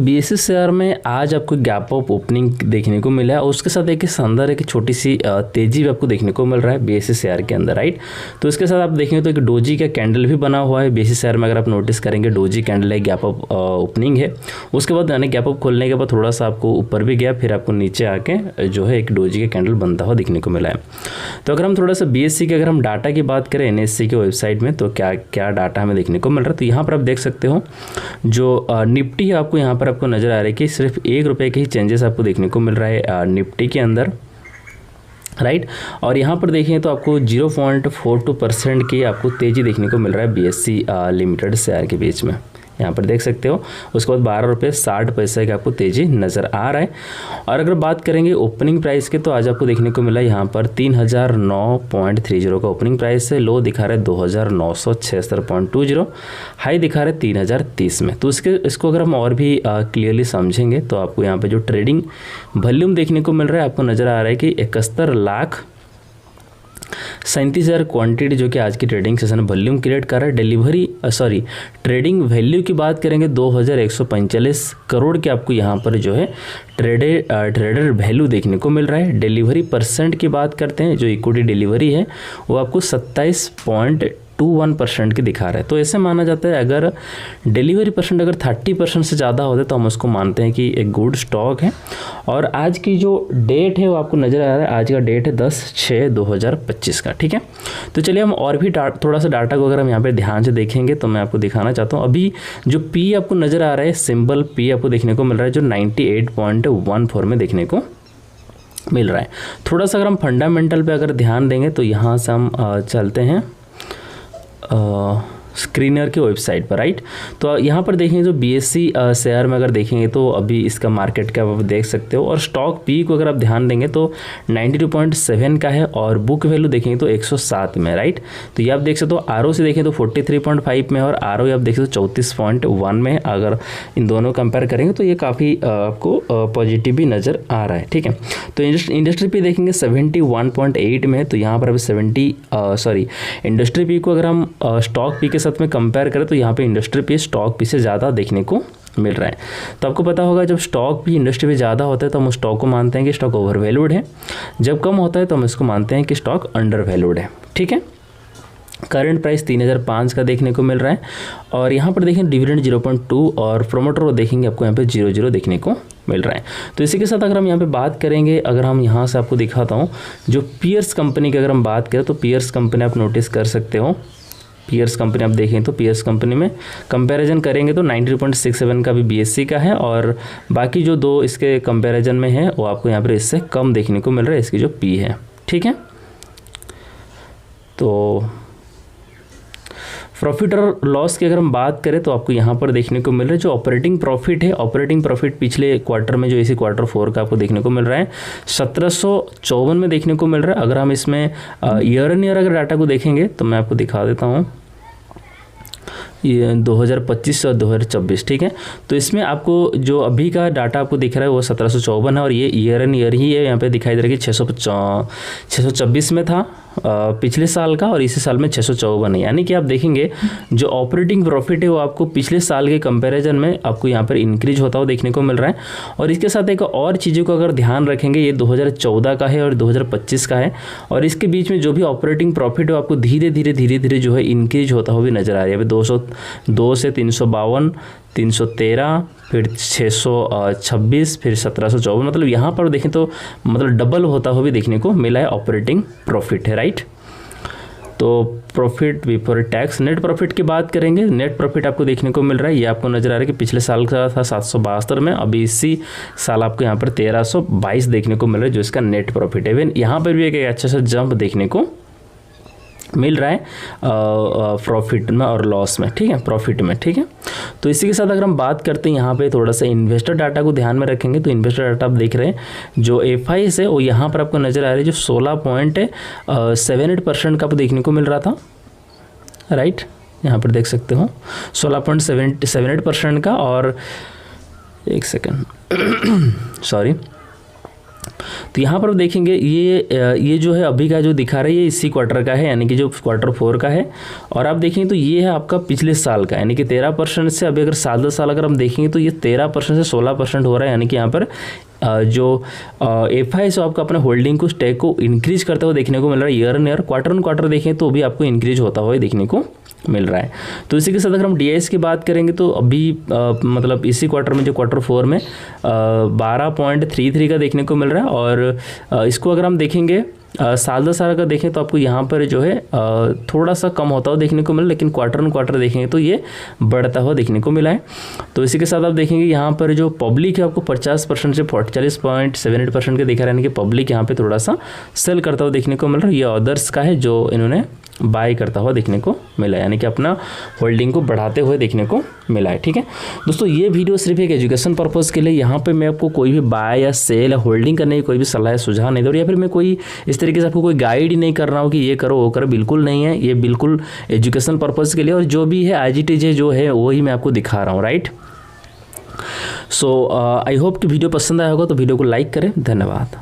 BSc share में आज आपको गैप अप ओपनिंग देखने को मिला है और उसके साथ एक शानदार एक छोटी सी तेजी भी आपको देखने को मिल रहा है बीएससी शेयर के अंदर, राइट। तो इसके साथ आप देखेंगे तो एक डोजी का कैंडल भी बना हुआ है बीएससी शेयर में। अगर आप नोटिस करेंगे डोजी कैंडल है, गैप अप ओपनिंग है, उसके बाद यानी गैप अप खोलने के बाद थोड़ा सा आपको ऊपर भी गया, फिर आपको नीचे आके जो है एक डोजी का कैंडल बनता हुआ देखने को मिला है। तो अगर हम थोड़ा सा बीएससी के अगर हम डाटा की बात करें एनएससी के वेबसाइट में, तो क्या क्या डाटा हमें देखने को मिल रहा है। तो यहाँ पर आप देख सकते हो जो निफ्टी है आपको यहाँ पर आपको नजर आ रहा है कि सिर्फ ₹1 के ही चेंजेस आपको देखने को मिल रहा है निफ्टी के अंदर, राइट। और यहाँ पर देखें तो आपको 0.42% की आपको तेजी देखने को मिल रहा है बीएससी लिमिटेड शेयर के बीच में, यहाँ पर देख सकते हो। उसके बाद ₹12.60 का आपको तेजी नज़र आ रहा है। और अगर बात करेंगे ओपनिंग प्राइस के, तो आज आपको देखने को मिला यहाँ पर 3009.30 का ओपनिंग प्राइस है। लो दिखा रहा है 2976.20, हाई दिखा रहा है 3030 में। तो इसको अगर हम और भी क्लियरली समझेंगे तो आपको यहाँ पर जो ट्रेडिंग वॉल्यूम देखने को मिल रहा है आपको नज़र आ रहा है कि 71,37,000 क्वांटिटी जो कि आज की ट्रेडिंग सेशन वॉल्यूम क्रिएट कर रहा है। ट्रेडिंग वैल्यू की बात करेंगे 2145 करोड़ के आपको यहाँ पर जो है ट्रेडर वैल्यू देखने को मिल रहा है। डिलीवरी परसेंट की बात करते हैं, जो इक्विटी डिलीवरी है वो आपको 27.21% की दिखा रहा है। तो ऐसे माना जाता है अगर डिलीवरी परसेंट अगर 30% से ज़्यादा होता है तो हम उसको मानते हैं कि एक गुड स्टॉक है। और आज की जो डेट है वो आपको नज़र आ रहा है, आज का डेट है 10/6/2025 का, ठीक है। तो चलिए हम और भी थोड़ा सा डाटा को अगर हम यहाँ पे ध्यान से देखेंगे तो मैं आपको दिखाना चाहता हूँ। अभी जो पी आपको नज़र आ रहा है, सिंबल पी आपको देखने को मिल रहा है जो 98.14 में देखने को मिल रहा है। थोड़ा सा अगर हम फंडामेंटल पे अगर ध्यान देंगे तो यहाँ से हम चलते हैं स्क्रीनर के वेबसाइट पर, राइट। तो यहाँ पर देखेंगे जो बीएससी शेयर में अगर देखेंगे तो अभी इसका मार्केट कैप आप देख सकते हो। और स्टॉक पी को अगर आप ध्यान देंगे तो 92.7 का है और बुक वैल्यू देखेंगे तो 107 में, राइट। तो ये आप देख सकते हो। आरओ से देखें तो 43.5 में और आरओ आप देख सकते हो 34.1 में। अगर इन दोनों कंपेयर करेंगे तो ये काफ़ी आपको पॉजिटिव भी नज़र आ रहा है, ठीक है। तो इंडस्ट्री पी देखेंगे 71.8 में है। तो यहाँ पर अभी इंडस्ट्री पी को अगर हम स्टॉक पी के साथ में कंपेयर करें तो यहाँ पे इंडस्ट्री पे स्टॉक पी से ज़्यादा देखने को मिल रहा है। तो आपको पता होगा जब स्टॉक भी इंडस्ट्री पे ज़्यादा होता है तो हम उस स्टॉक को मानते हैं कि स्टॉक ओवर वैल्यूड है, जब कम होता है तो हम इसको मानते हैं कि स्टॉक अंडर वैल्यूड है, ठीक है। करंट प्राइस 3005 का देखने को मिल रहा है। और यहाँ पर देखें डिविडेंड 0.2 और प्रोमोटर को देखेंगे आपको यहाँ पे 0.0 देखने को मिल रहा है। तो इसी के साथ अगर हम यहाँ पे बात करेंगे, अगर हम यहाँ से आपको दिखाता हूँ जो पियर्स कंपनी की अगर हम बात करें तो पियर्स कंपनी आप नोटिस कर सकते हो। पियर्स कंपनी आप देखें तो पियर्स कंपनी में कंपैरिजन करेंगे तो 92.67 का भी बीएससी का है और बाकी जो दो इसके कंपैरिजन में है वो आपको यहाँ पर इससे कम देखने को मिल रहा है इसकी जो पी है, ठीक है। तो प्रॉफिट और लॉस की अगर हम बात करें तो आपको यहाँ पर देखने को मिल रहा है जो ऑपरेटिंग प्रॉफिट है। ऑपरेटिंग प्रॉफिट पिछले क्वार्टर में जो इसी Q4 का आपको देखने को मिल रहा है 1754 में देखने को मिल रहा है। अगर हम इसमें ईयर एन ईयर अगर डाटा को देखेंगे तो मैं आपको दिखा देता हूँ, ये 2025 और 2024, ठीक है। तो इसमें आपको जो अभी का डाटा आपको दिख रहा है वो 1754 है और ये ईयर एन ईयर ही है। यहाँ पे दिखाई दे रहा है कि 624 में था पिछले साल का और इसी साल में 654 है। यानी कि आप देखेंगे जो ऑपरेटिंग प्रॉफिट है वो आपको पिछले साल के कंपैरिजन में आपको यहाँ पर इंक्रीज होता हुआ देखने को मिल रहा है। और इसके साथ एक और चीज़ों को अगर ध्यान रखेंगे, ये 2014 का है और 2025 का है और इसके बीच में जो भी ऑपरेटिंग प्रॉफिट है वो आपको धीरे धीरे जो है इंक्रीज होता हुआ भी नजर आ रहा है। अभी 202 से 352, 313, फिर 626, फिर 1754, मतलब यहाँ पर देखें तो मतलब डबल होता हुआ भी देखने को मिला है ऑपरेटिंग प्रॉफिट है, राइट। तो profit before tax, net profit की बात करेंगे, नेट प्रॉफिट आपको देखने को मिल रहा है, ये आपको नजर आ रहा है कि पिछले साल का था 772 में, अभी इसी साल आपको यहाँ पर 1322 देखने को मिल रहा है जो इसका नेट प्रॉफिट है। इवन यहाँ पर भी एक अच्छा सा जंप देखने को मिल रहा है प्रॉफिट में और लॉस में, ठीक है, प्रॉफिट में, ठीक है। तो इसी के साथ अगर हम बात करते हैं यहाँ पे थोड़ा सा इन्वेस्टर डाटा को ध्यान में रखेंगे तो इन्वेस्टर डाटा आप देख रहे हैं जो FIs है वो यहाँ पर आपको नज़र आ रही है जो 16.78% का आपको देखने को मिल रहा था, राइट। यहाँ पर देख सकते हो 16.78% का और एक सेकेंड सॉरी तो यहाँ पर देखेंगे ये जो है अभी का जो दिखा रहा है ये इसी क्वार्टर का है, यानी कि जो Q4 का है। और आप देखेंगे तो ये है आपका पिछले साल का, यानी कि 13% से अभी अगर साल दर साल अगर हम देखेंगे तो ये 13% से 16% हो रहा है। यानी कि यहाँ पर जो FI से आपका अपने होल्डिंग को स्टेक को इंक्रीज करते हुए देखने को मिल रहा है। Year on year quarter on quarter देखें तो भी आपको इंक्रीज होता हुआ देखने को मिल रहा है। तो इसी के साथ अगर हम DIS की बात करेंगे तो अभी मतलब इसी क्वार्टर में जो Q4 में 12.33 का देखने को मिल रहा है। और इसको अगर हम देखेंगे साल दर साल का देखें तो आपको यहाँ पर जो है थोड़ा सा कम होता हुआ देखने को मिला, लेकिन क्वार्टर ऑन क्वार्टर देखेंगे तो ये बढ़ता हुआ देखने को मिला है। तो इसी के साथ आप देखेंगे यहाँ पर जो पब्लिक है आपको 50% से 40.78% के दिखा रहा है, यानी कि पब्लिक यहाँ पे थोड़ा सा सेल करता हुआ देखने को मिल रहा है। ये अदर्स का है जो इन्होंने बाय करता हुआ देखने को मिला है, यानी कि अपना होल्डिंग को बढ़ाते हुए देखने को मिला है। ठीक है दोस्तों, ये वीडियो सिर्फ एक एजुकेशन पर्पज़ के लिए, यहाँ पे मैं आपको कोई भी बाय या सेल या होल्डिंग करने की कोई भी सलाह या सुझाव नहीं दे रहा, या फिर मैं कोई इस तरीके से आपको कोई गाइड ही नहीं कर रहा हूँ कि ये करो वो करो, बिल्कुल नहीं है। ये बिल्कुल एजुकेशन पर्पज़ के लिए, और जो भी है IGTJ जो है वही मैं आपको दिखा रहा हूँ, राइट। सो आई होप कि वीडियो पसंद आया होगा, तो वीडियो को लाइक करें। धन्यवाद।